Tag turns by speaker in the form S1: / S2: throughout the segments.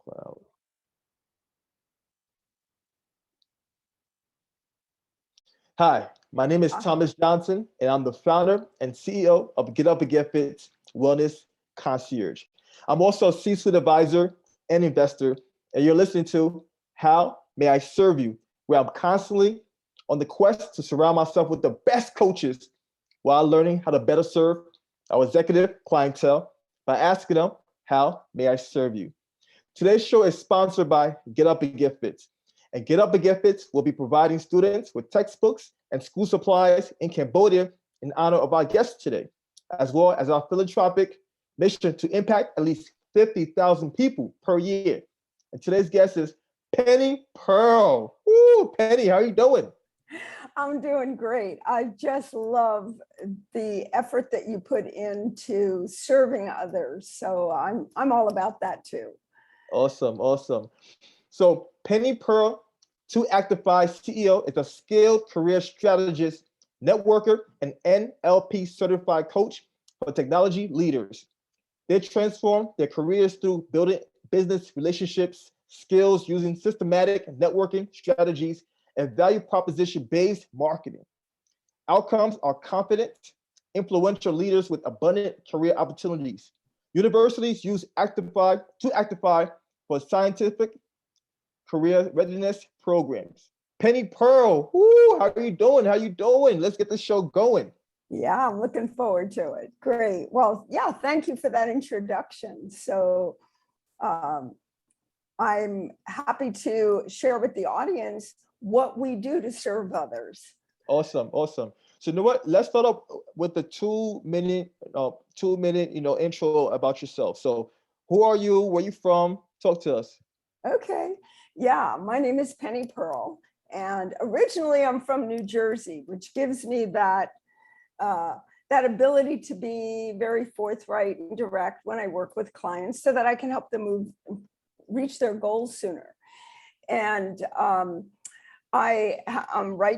S1: Cloud. Hi, my name is Thomas Johnson, and I'm the founder and CEO of GetUpNGetFit Wellness Concierge. I'm also a C-suite advisor and investor, and you're listening to How May I Serve You, where I'm constantly on the quest to surround myself with the best coaches while learning how to better serve our executive clientele by asking them, how may I serve you? Today's show is sponsored by GetUpNGetFit. And GetUpNGetFit will be providing students with textbooks and school supplies in Cambodia in honor of our guest today, as well as our philanthropic mission to impact at least 50,000 people per year. And today's guest is Penny Pearl. Woo, Penny, how are you doing?
S2: I'm doing great. I just love the effort that you put into serving others. So I'm all about that too.
S1: Awesome, awesome. So Penny Pearl, TuneIn CEO, is a skilled career strategist, networker, and NLP certified coach for technology leaders. They transform their careers through building business relationships, skills using systematic networking strategies, and value proposition-based marketing. Outcomes are confident, influential leaders with abundant career opportunities. Universities use TuneIn for scientific career readiness programs. Penny Pearl, woo, how are you doing? How you doing? Let's get the show going.
S2: Yeah, I'm looking forward to it. Great. Well, yeah, thank you for that introduction. So I'm happy to share with the audience what we do to serve others.
S1: Awesome, awesome. So you know what? Let's start up with the 2-minute intro about yourself. So who are you? Where are you from? Talk to us.
S2: Okay. Yeah, my name is Penny Pearl, and originally I'm from New Jersey, which gives me that ability to be very forthright and direct when I work with clients so that I can help them reach their goals sooner. And right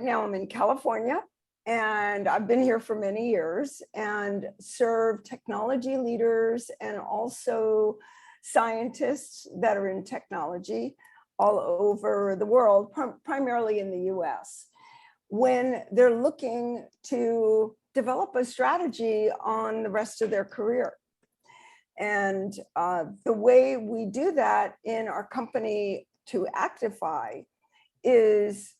S2: now I'm in California, and I've been here for many years and serve technology leaders and also scientists that are in technology all over the world, primarily in the US, when they're looking to develop a strategy on the rest of their career. And the way we do that in our company TuneIn is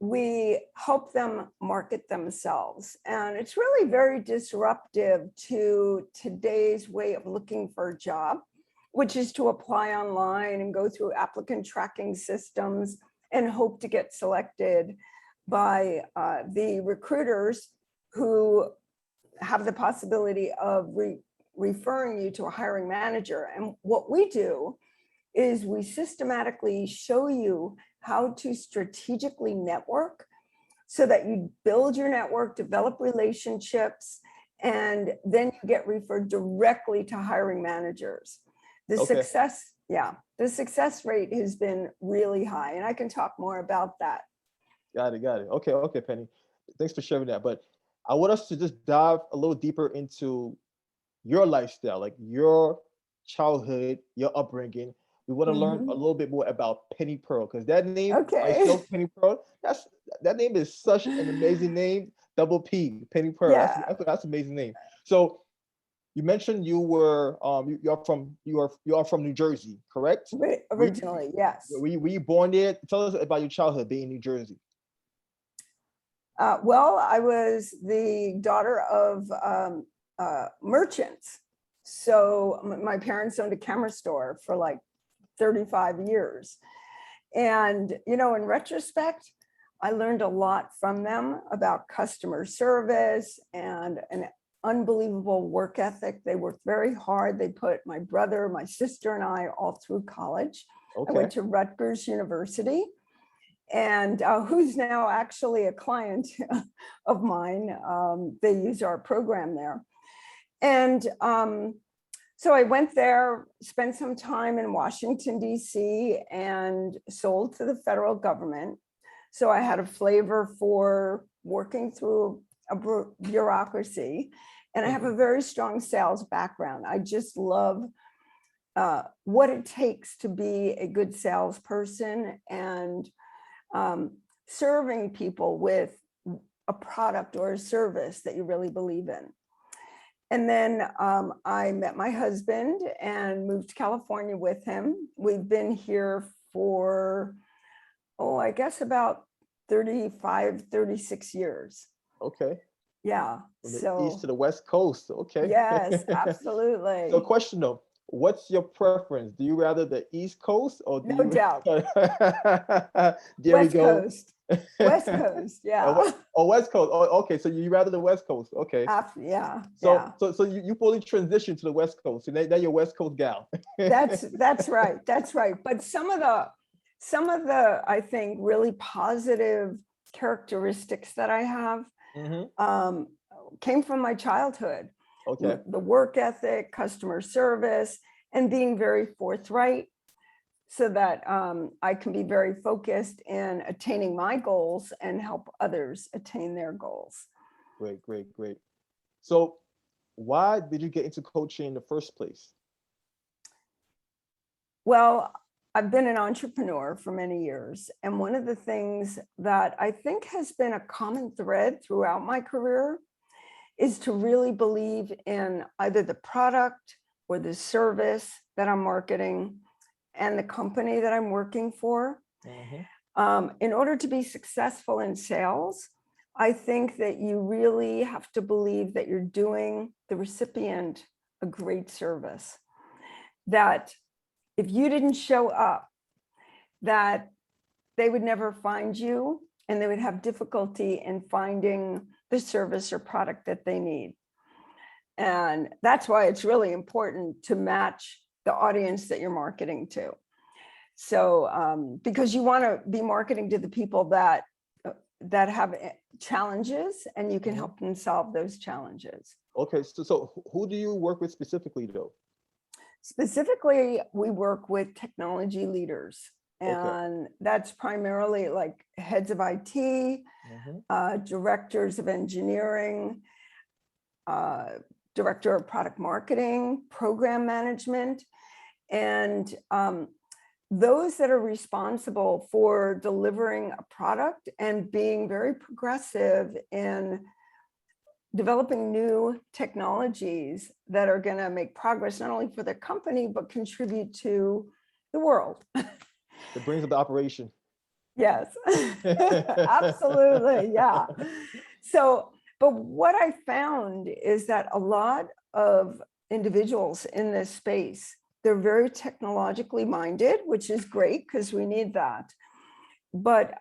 S2: we help them market themselves. And it's really very disruptive to today's way of looking for a job, which is to apply online and go through applicant tracking systems and hope to get selected by the recruiters who have the possibility of referring you to a hiring manager. And what we do is we systematically show you how to strategically network so that you build your network, develop relationships, and then you get referred directly to hiring managers. The success rate has been really high, and I can talk more about that.
S1: Got it. Okay, Penny. Thanks for sharing that. But I want us to just dive a little deeper into your lifestyle, like your childhood, your upbringing. We want to learn a little bit more about Penny Pearl, because that name, myself, Penny Pearl, that name is such an amazing name. Double P, Penny Pearl. Yeah. That's an amazing name. So you mentioned you are from New Jersey, correct?
S2: Originally, yes.
S1: Were you born there? Tell us about your childhood being in New Jersey.
S2: Well, I was the daughter of merchants. So my parents owned a camera store for like 35 years. And, in retrospect, I learned a lot from them about customer service and an unbelievable work ethic. They worked very hard. They put my brother, my sister, and I all through college. Okay. I went to Rutgers University, and who's now actually a client of mine. They use our program there. And so I went there, spent some time in Washington, D.C., and sold to the federal government. So I had a flavor for working through a bureaucracy, and I have a very strong sales background. I just love what it takes to be a good salesperson and serving people with a product or a service that you really believe in. And then I met my husband and moved to California with him. We've been here for, I guess about 35, 36 years.
S1: Okay.
S2: Yeah.
S1: From the
S2: So
S1: east to the west coast. Okay.
S2: yes, absolutely.
S1: So question though, what's your preference? Do you rather the East Coast or do
S2: No
S1: you
S2: doubt.
S1: there we
S2: West
S1: go.
S2: Coast. West Coast. Yeah.
S1: Oh, West Coast. Oh, okay. So you rather the West Coast. Okay.
S2: Yeah.
S1: So you fully transitioned to the West Coast. So now you're a West Coast gal.
S2: That's right. That's right. But some of the I think really positive characteristics that I have came from my childhood.
S1: Okay.
S2: The work ethic, customer service, and being very forthright so that I can be very focused in attaining my goals and help others attain their goals.
S1: Great. So why did you get into coaching in the first place?
S2: Well, I've been an entrepreneur for many years. And one of the things that I think has been a common thread throughout my career is to really believe in either the product or the service that I'm marketing and the company that I'm working for. In order to be successful in sales, I think that you really have to believe that you're doing the recipient a great service. That if you didn't show up, that they would never find you and they would have difficulty in finding the service or product that they need. And that's why it's really important to match the audience that you're marketing to. So, because you want to be marketing to the people that have challenges and you can help them solve those challenges.
S1: Okay, so who do you work with specifically though?
S2: Specifically, we work with technology leaders, and that's primarily like heads of IT, directors of engineering, director of product marketing, program management, and those that are responsible for delivering a product and being very progressive in developing new technologies that are going to make progress not only for their company, but contribute to the world.
S1: The brains of the operation.
S2: Yes, absolutely. Yeah. So, but what I found is that a lot of individuals in this space, they're very technologically minded, which is great because we need that. But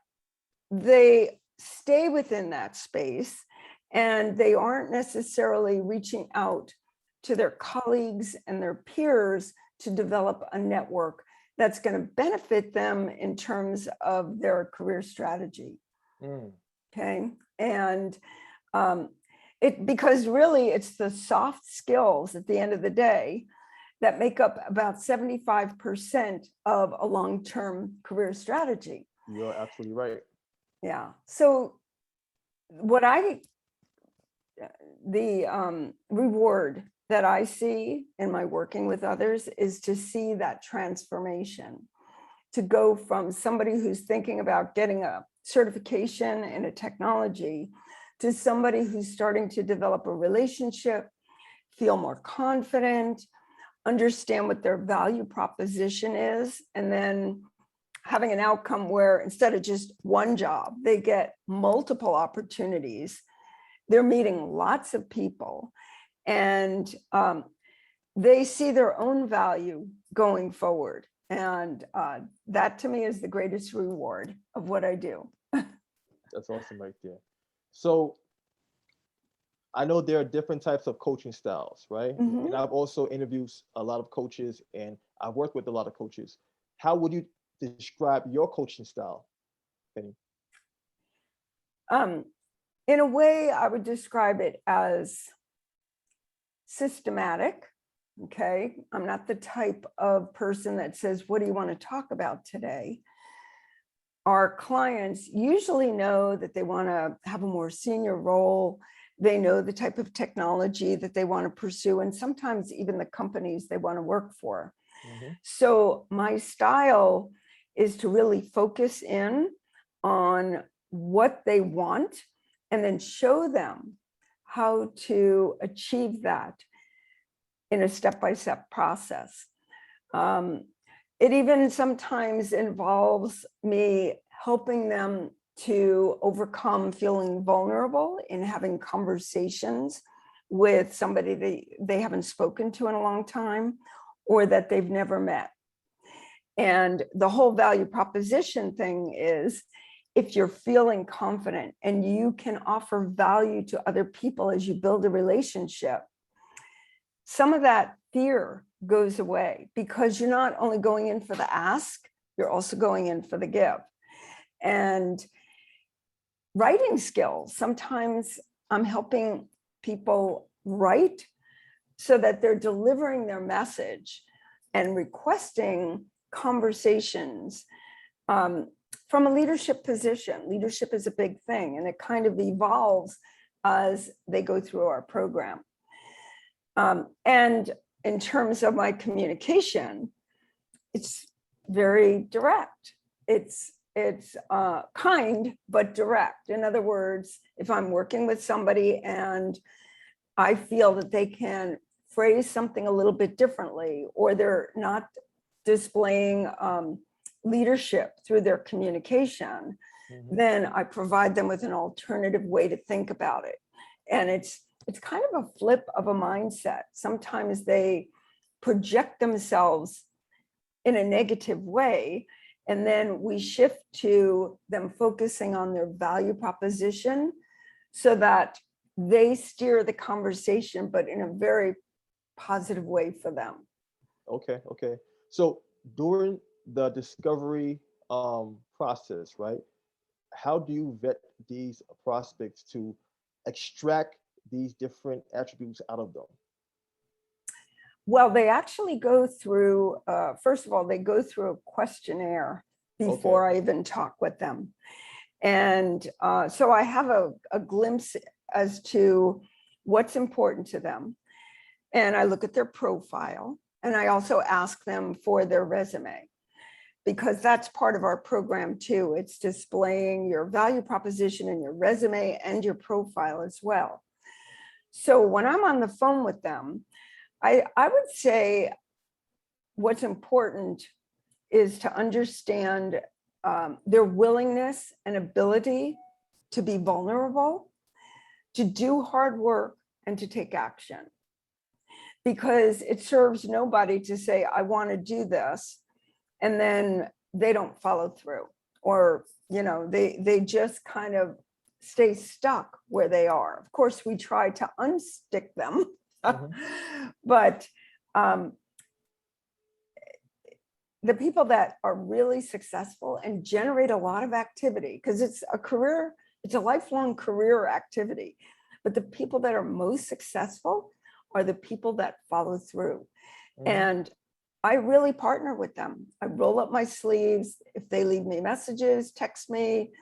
S2: they stay within that space and they aren't necessarily reaching out to their colleagues and their peers to develop a network that's going to benefit them in terms of their career strategy. Okay. And because really it's the soft skills at the end of the day that make up about 75% of a long-term career strategy.
S1: You're absolutely right.
S2: Yeah. So the reward that I see in my working with others is to see that transformation, to go from somebody who's thinking about getting a certification in a technology to somebody who's starting to develop a relationship, feel more confident, understand what their value proposition is, and then having an outcome where instead of just one job, they get multiple opportunities. They're meeting lots of people and they see their own value going forward. And that to me is the greatest reward of what I do.
S1: That's awesome right there. So I know there are different types of coaching styles, right? And I've also interviewed a lot of coaches and I've worked with a lot of coaches. How would you describe your coaching style, Penny?
S2: In a way, I would describe it as systematic. Okay. I'm not the type of person that says, what do you want to talk about today? Our clients usually know that they want to have a more senior role. They know the type of technology that they want to pursue, and sometimes even the companies they want to work for.
S1: Mhm.
S2: So my style is to really focus in on what they want and then show them how to achieve that in a step-by-step process. It even sometimes involves me helping them to overcome feeling vulnerable in having conversations with somebody they haven't spoken to in a long time or that they've never met. And the whole value proposition thing is, if you're feeling confident and you can offer value to other people as you build a relationship, some of that fear goes away because you're not only going in for the ask, you're also going in for the give. And writing skills, sometimes I'm helping people write so that they're delivering their message and requesting conversations from a leadership position. Leadership is a big thing, and it kind of evolves as they go through our program. And in terms of my communication, it's very direct. It's kind, but direct. In other words, if I'm working with somebody and I feel that they can phrase something a little bit differently, or they're not displaying leadership through their communication, then I provide them with an alternative way to think about it. And it's kind of a flip of a mindset. Sometimes they project themselves in a negative way, and then we shift to them focusing on their value proposition so that they steer the conversation, but in a very positive way for them.
S1: Okay. So during the discovery process, right? How do you vet these prospects to extract these different attributes out of them?
S2: Well, they actually go through, first of all, they go through a questionnaire before I even talk with them. And so I have a glimpse as to what's important to them. And I look at their profile, and I also ask them for their resume, because that's part of our program too. It's displaying your value proposition in your resume and your profile as well. So when I'm on the phone with them, I would say what's important is to understand their willingness and ability to be vulnerable, to do hard work, and to take action. Because it serves nobody to say, I want to do this, and then they don't follow through, or they just kind of stay stuck where they are. Of course, we try to unstick them, but the people that are really successful and generate a lot of activity, because it's a career, it's a lifelong career activity, but the people that are most successful are the people that follow through. And I really partner with them. I roll up my sleeves. If they leave me messages, text me,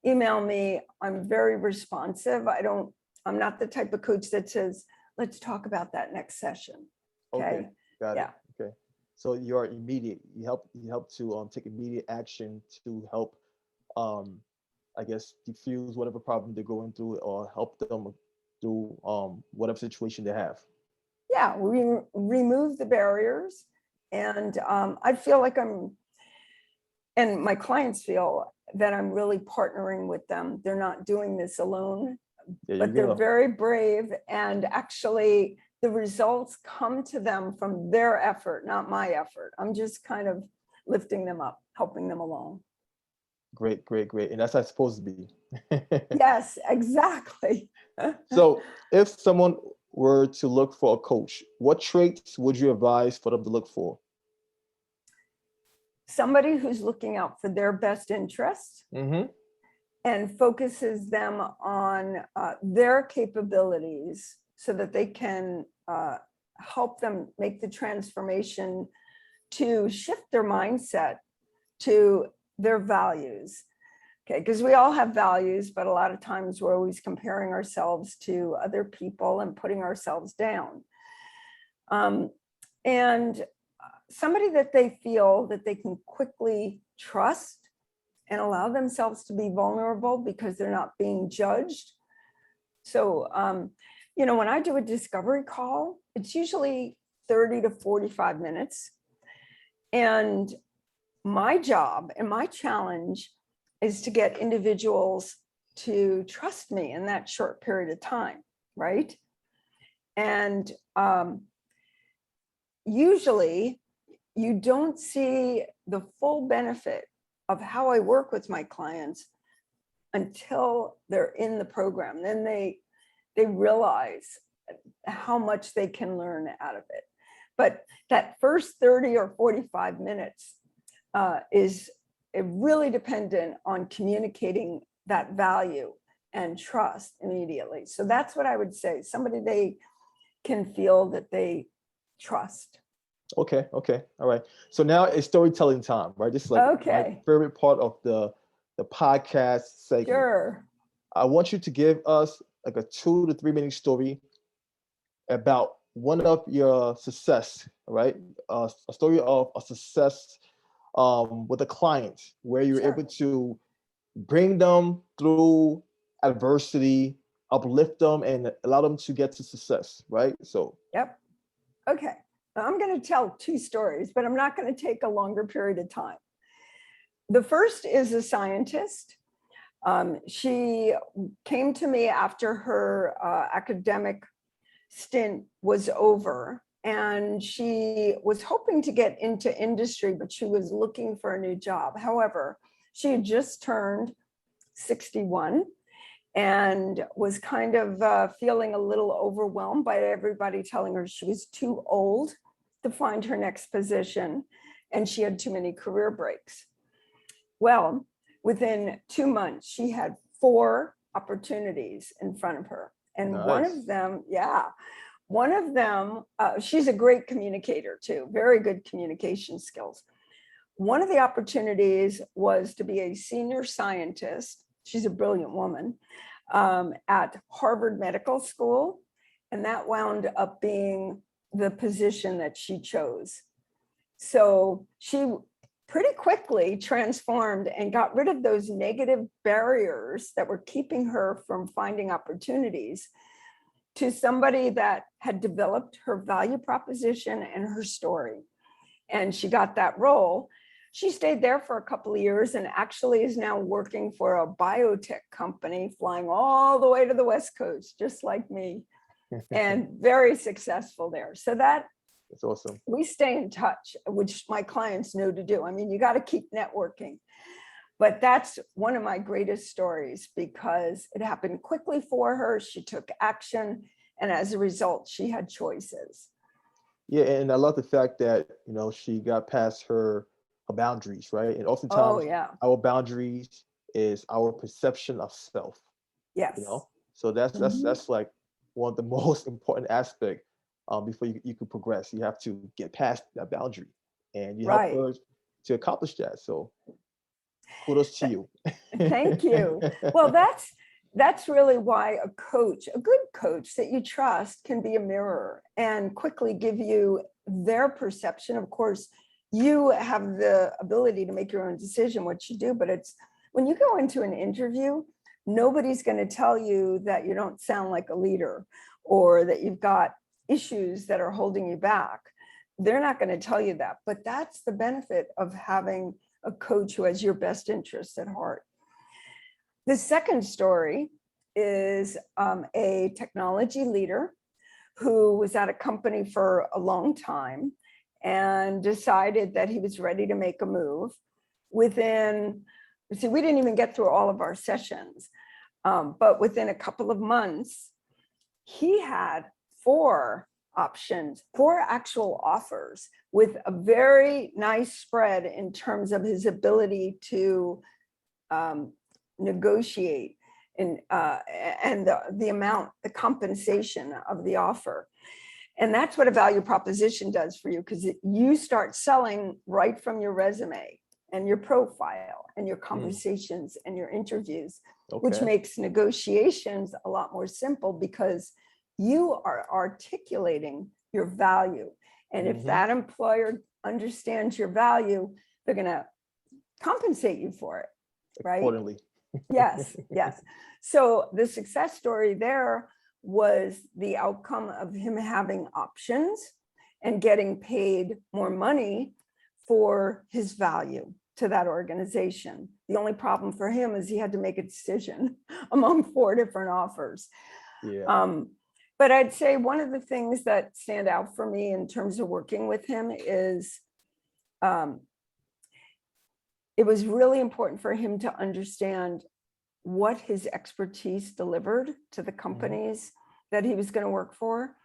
S2: email me, I'm very responsive. I'm not the type of coach that says, let's talk about that next session. Okay.
S1: Got
S2: Yeah.
S1: it. Okay. So you're immediate. You help to take immediate action to help, I guess, diffuse whatever problem they're going through, or help them through whatever situation they have.
S2: Yeah, we remove the barriers, and I feel like and my clients feel that I'm really partnering with them. They're not doing this alone, but they're very brave, and actually the results come to them from their effort, not my effort. I'm just kind of lifting them up, helping them along.
S1: Great. And that's how it's supposed to be.
S2: Yes, exactly.
S1: So if someone were to look for a coach, what traits would you advise for them to look for?
S2: Somebody who's looking out for their best interests and focuses them on their capabilities so that they can help them make the transformation to shift their mindset to their values. Okay, because we all have values, but a lot of times we're always comparing ourselves to other people and putting ourselves down. And somebody that they feel that they can quickly trust and allow themselves to be vulnerable because they're not being judged. So, when I do a discovery call, it's usually 30 to 45 minutes. And my job and my challenge is to get individuals to trust me in that short period of time, right? And usually you don't see the full benefit of how I work with my clients until they're in the program. Then they realize how much they can learn out of it. But that first 30 or 45 minutes is really dependent on communicating that value and trust immediately. So that's what I would say. Somebody they can feel that they trust.
S1: Okay. All right. So now it's storytelling time, right? This is like my favorite part of the podcast segment.
S2: Sure.
S1: I want you to give us like a 2 to 3 minute story about one of your success, right? A story of a success with a client where you're able to bring them through adversity, uplift them, and allow them to get to success, right? So.
S2: Yep. Okay. I'm going to tell 2 stories, but I'm not going to take a longer period of time. The first is a scientist. She came to me after her academic stint was over, and she was hoping to get into industry, but she was looking for a new job. However, she had just turned 61 and was kind of feeling a little overwhelmed by everybody telling her she was too old to find her next position, and she had too many career breaks. Well, within 2 months, she had 4 opportunities in front of her. And
S1: Nice.
S2: one of them, she's a great communicator too, very good communication skills. One of the opportunities was to be a senior scientist. She's a brilliant woman at Harvard Medical School. And that wound up being the position that she chose. So she pretty quickly transformed and got rid of those negative barriers that were keeping her from finding opportunities to somebody that had developed her value proposition and her story. And she got that role. She stayed there for a couple of years and actually is now working for a biotech company, flying all the way to the West Coast, just like me, and very successful there. So that's awesome. We stay in touch, which my clients know to do. I mean, you got to keep networking. But that's one of my greatest stories because it happened quickly for her. She took action. And as a result, she had choices.
S1: Yeah, and I love the fact that, she got past her boundaries, right? And oftentimes our boundaries is our perception of self.
S2: Yes.
S1: So that's like one of the most important aspects before you can progress. You have to get past that boundary, and you help her to accomplish that. So kudos to you.
S2: Thank you. Well, that's really why a good coach that you trust can be a mirror and quickly give you their perception. Of course, you have the ability to make your own decision what you do, but it's when you go into an interview, nobody's going to tell you that you don't sound like a leader or that you've got issues that are holding you back. They're not going to tell you that, but that's the benefit of having a coach who has your best interests at heart. The second story is a technology leader who was at a company for a long time and decided that he was ready to make a move. We didn't even get through all of our sessions, but within a couple of months, he had 4 actual offers with a very nice spread in terms of his ability to negotiate and the amount, the compensation of the offer. And that's what a value proposition does for you, because you start selling right from your resume and your profile and your conversations and your interviews, which makes negotiations a lot more simple because you are articulating your value. And if that employer understands your value, they're going to compensate you for it, right?
S1: Accordingly.
S2: Yes, yes. So the success story there was the outcome of him having options and getting paid more money for his value to that organization. The only problem for him is he had to make a decision among 4 different offers.
S1: Yeah.
S2: But I'd say one of the things that stand out for me in terms of working with him is it was really important for him to understand what his expertise delivered to the companies that he was going to work for.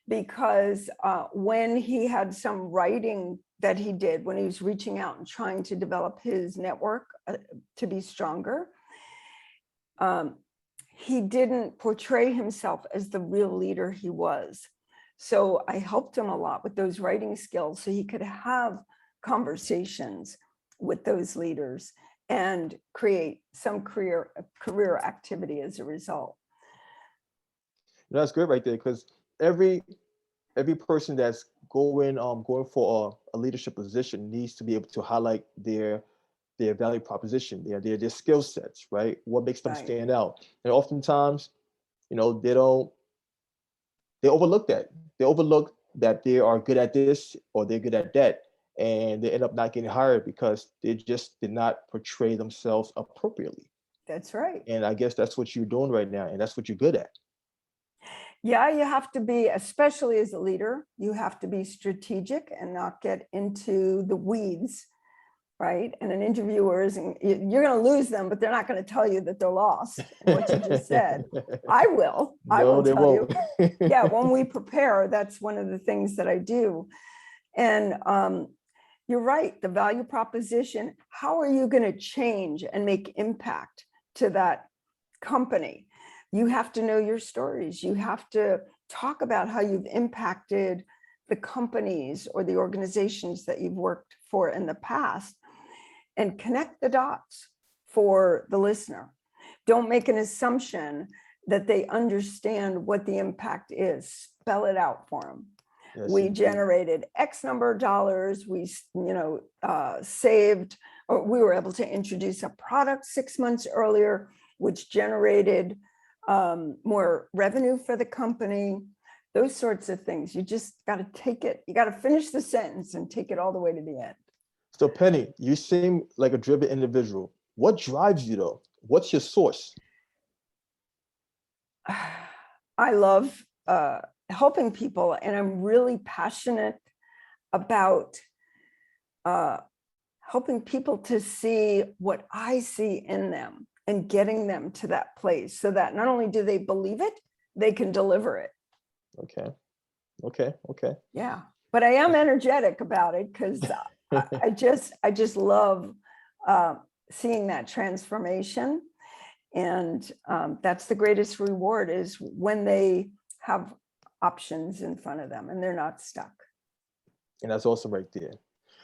S2: Because when he had some writing that he did, when he was reaching out and trying to develop his network to be stronger, he didn't portray himself as the real leader he was. So I helped him a lot with those writing skills so he could have conversations with those leaders and create some career activity as a result.
S1: That's great right there, because every person that's going for a leadership position needs to be able to highlight their value proposition, their skill sets, right? What makes them stand out. And oftentimes, they overlook that. They overlook that they are good at this or they're good at that. And they end up not getting hired because they just did not portray themselves appropriately.
S2: That's right.
S1: And I guess that's what you're doing right now. And that's what you're good at.
S2: Yeah, you have to be, especially as a leader, you have to be strategic and not get into the weeds, right? And an interviewer isn't, you're going to lose them, but they're not going to tell you that they're lost in what you just said. I will. I will tell you. Yeah, when we prepare, that's one of the things that I do. And you're right, the value proposition, how are you going to change and make impact to that company? You have to know your stories. You have to talk about how you've impacted the companies or the organizations that you've worked for in the past and connect the dots for the listener. Don't make an assumption that they understand what the impact is. Spell it out for them. Yes, we generated X number of dollars. We, saved, or we were able to introduce a product 6 months earlier, which generated more revenue for the company, those sorts of things. You just got to take it. You got to finish the sentence and take it all the way to the end.
S1: So Penny, you seem like a driven individual. What drives you though? What's your source?
S2: I love helping people, and I'm really passionate about helping people to see what I see in them and getting them to that place so that not only do they believe it, they can deliver it.
S1: Okay.
S2: Yeah, but I am energetic about it because I just love seeing that transformation. And that's the greatest reward, is when they have options in front of them and they're not stuck.
S1: And that's awesome right there.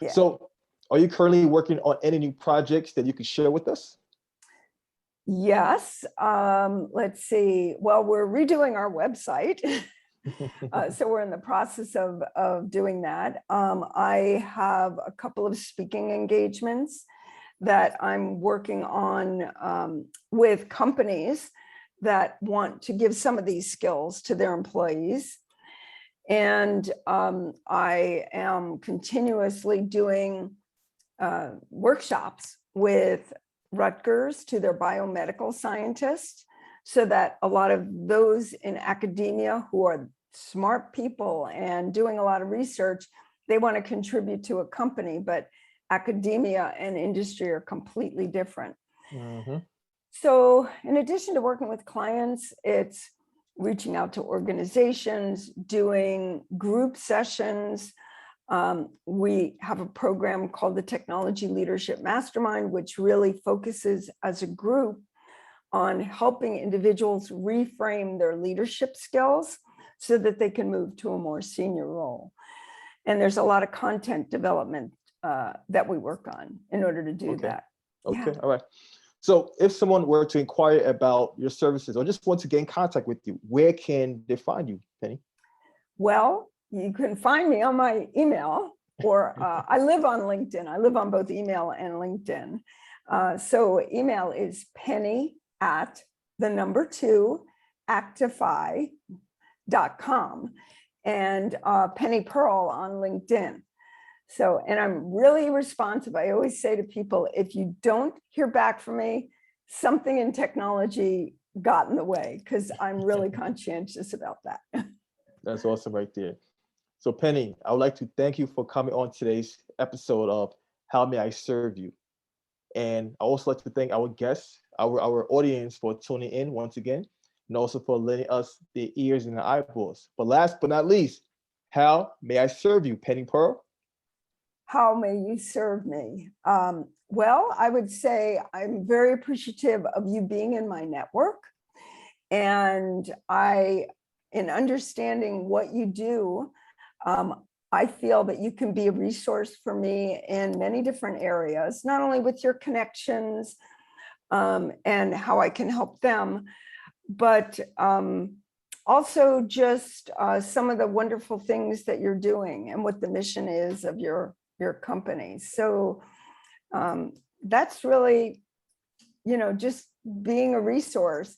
S2: Yeah.
S1: So are you currently working on any new projects that you could share with us?
S2: Yes. Let's see. Well, we're redoing our website. So we're in the process of doing that. I have a couple of speaking engagements that I'm working on with companies that want to give some of these skills to their employees. And I am continuously doing workshops with Rutgers to their biomedical scientists, so that a lot of those in academia who are smart people and doing a lot of research, they want to contribute to a company, but academia and industry are completely different. Mm-hmm. So in addition to working with clients, it's reaching out to organizations, doing group sessions. We have a program called the Technology Leadership Mastermind, which really focuses as a group on helping individuals reframe their leadership skills so that they can move to a more senior role. And there's a lot of content development that we work on in order to do that.
S1: Okay, yeah. All right. So if someone were to inquire about your services or just want to get in contact with you, where can they find you, Penny?
S2: Well, you can find me on my email, or I live on LinkedIn. I live on both email and LinkedIn. So email is penny@actify.com and Penny Pearl on LinkedIn. So, and I'm really responsive. I always say to people, if you don't hear back from me, something in technology got in the way, because I'm really conscientious about that.
S1: That's awesome right there. So Penny, I would like to thank you for coming on today's episode of How May I Serve You? And I also like to thank our guests, our audience for tuning in once again, and also for lending us their ears and their eyeballs. But last but not least, how may I serve you, Penny Pearl?
S2: How may you serve me? Well, I would say I'm very appreciative of you being in my network. And in understanding what you do, I feel that you can be a resource for me in many different areas, not only with your connections and how I can help them, but also just some of the wonderful things that you're doing and what the mission is of your company. So that's really, just being a resource,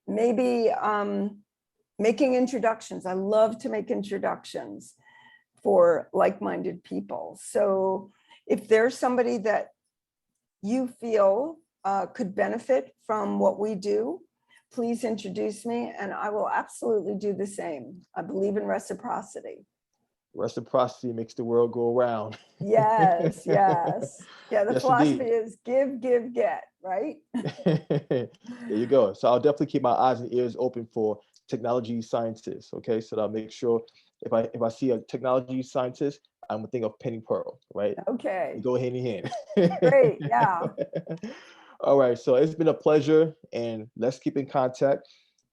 S2: maybe making introductions. I love to make introductions for like-minded people. So if there's somebody that you feel could benefit from what we do, please introduce me and I will absolutely do the same. I believe in reciprocity.
S1: Reciprocity makes the world go around.
S2: Yes. Yeah, the
S1: Yes,
S2: philosophy
S1: indeed.
S2: is give, get, right?
S1: There you go. So I'll definitely keep my eyes and ears open for technology scientists. Okay, so that I'll make sure if I see a technology scientist, I'm gonna think of Penny Pearl, right?
S2: Okay.
S1: They go hand in hand.
S2: Great. Yeah.
S1: All right. So it's been a pleasure, and let's keep in contact.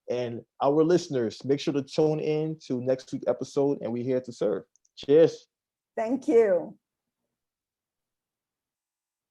S1: And our listeners, make sure to tune in to next week's episode, and we're here to serve. Cheers.
S2: Thank you.